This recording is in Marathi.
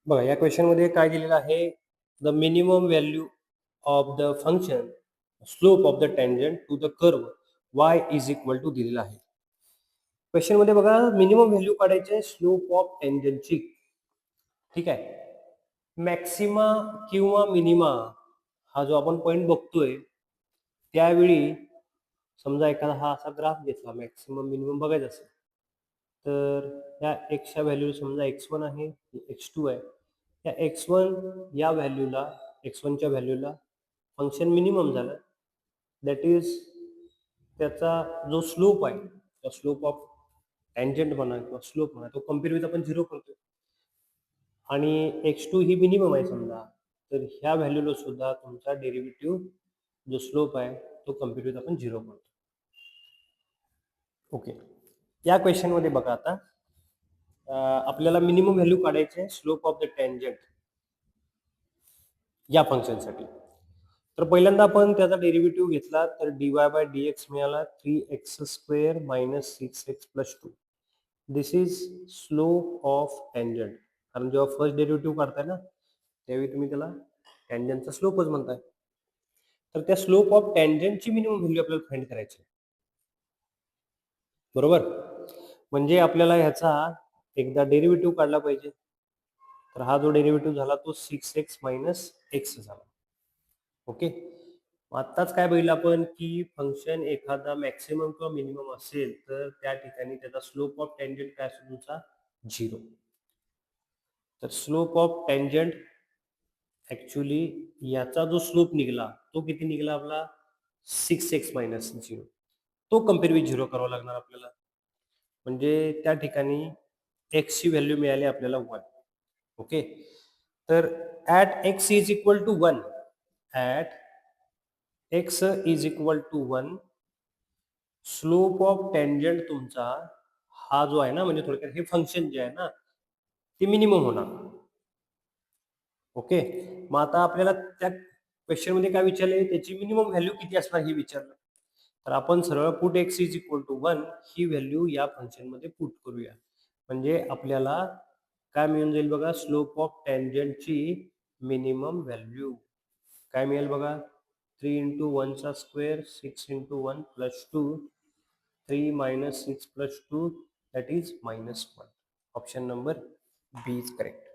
बघा या क्वेश्चन मध्ये काय दिलेलं आहे, the minimum value of the function slope of the tangent to the curve y is equal to दिलेला आहे. क्वेश्चन मध्ये बघा मिनिमम व्हॅल्यू काढायचे स्लोप ऑफ टँजंटची. ठीक आहे. मॅक्सिमा किंवा मिनिमा हा जो आपण पॉइंट बघतोय त्यावेळी समजा एखादा हा असा ग्राफ घेतला, मॅक्सिमम मिनिमम बघायचा असेल तर या एक्सच्या व्हॅल्यू समजा x1 आहे, x2 आहे. या x1 या व्हॅल्यूला x1च्या व्हॅल्यूला फंक्शन मिनिमम झालं, दॅट इज त्याचा जो स्लोप आहे, त्या स्लोप ऑफ टँजंट म्हणा किंवा स्लोप म्हणा, तो कम्पेअर विथ आपण 0 करतो आणि x2 ही मिनिमम आहे समजा, तर ह्या व्हॅल्यूला सुद्धा तुमचा डेरिव्हेटिव्ह जो स्लोप आहे तो कम्पेअर विथ आपण 0 करतो. ओके. या क्वेश्चनमध्ये बघा आता आपल्याला मिनिमम व्हॅल्यू काढायची आहे स्लोप ऑफ द टँजंट या फंक्शनसाठी. तर पहिल्यांदा आपण त्याचा डेरिव्हेटिव्ह घेतला तर dy/dx मिळाला 3x² - 6x + 2. This is slope of tangent. कारण जेव्हा फर्स्ट डेरिव्हेटिव्ह काढताय ना त्यावेळी तुम्ही त्याला टँजंटचा स्लोपच म्हणताय. तर त्या स्लोप ऑफ टँजंटची मिनिमम व्हॅल्यू आपल्याला फाइंड करायची आहे. बरोबर? म्हणजे आपल्याला ह्याचा एकदा डेरिव्हेटिव्ह काढला पाहिजे. तर हा जो डेरिव्हेटिव्ह झाला तो 6x - x झाला. ओके. आत्ताच काय बघितलं आपण की फंक्शन एखादा मॅक्सिमम किंवा मिनिमम असेल तर त्या ठिकाणी त्याचा स्लोप ऑफ टँजंट काय असतो तुमचा 0. तर स्लोप ऑफ टँजंट ऍक्च्युली याचा जो स्लोप निघाला तो किती निघाला आपला 6x - 0. तो कम्पेअर विथ 0 करावा लागणार आपल्याला. म्हणजे त्या ठिकाणी x ची व्हॅल्यू मिळाली आपल्याला 1. ओके. तर at x is equal to 1, at x is equal to 1, slope of tangent तुमचा हा जो आहे ना, म्हणजे थोडक्यात हे फंक्शन जे आहे ना ते मिनिमम होणार. ओके. मग आता आपल्याला त्या क्वेश्चनमध्ये काय विचारले, त्याची मिनिमम व्हॅल्यू किती असणार हे विचारलं. तर आपण सरळ put x is equal to 1 ही व्हॅल्यू या फंक्शनमध्ये पुट करूया. म्हणजे आपल्याला काय मिळून जाईल बघा, स्लोप ऑफ टँजंटची मिनिमम व्हॅल्यू काय मिळेल बघा, 3 × 1 square 6 × 1 + 2, 3 - 6 + 2 that is -1. Option number B is correct.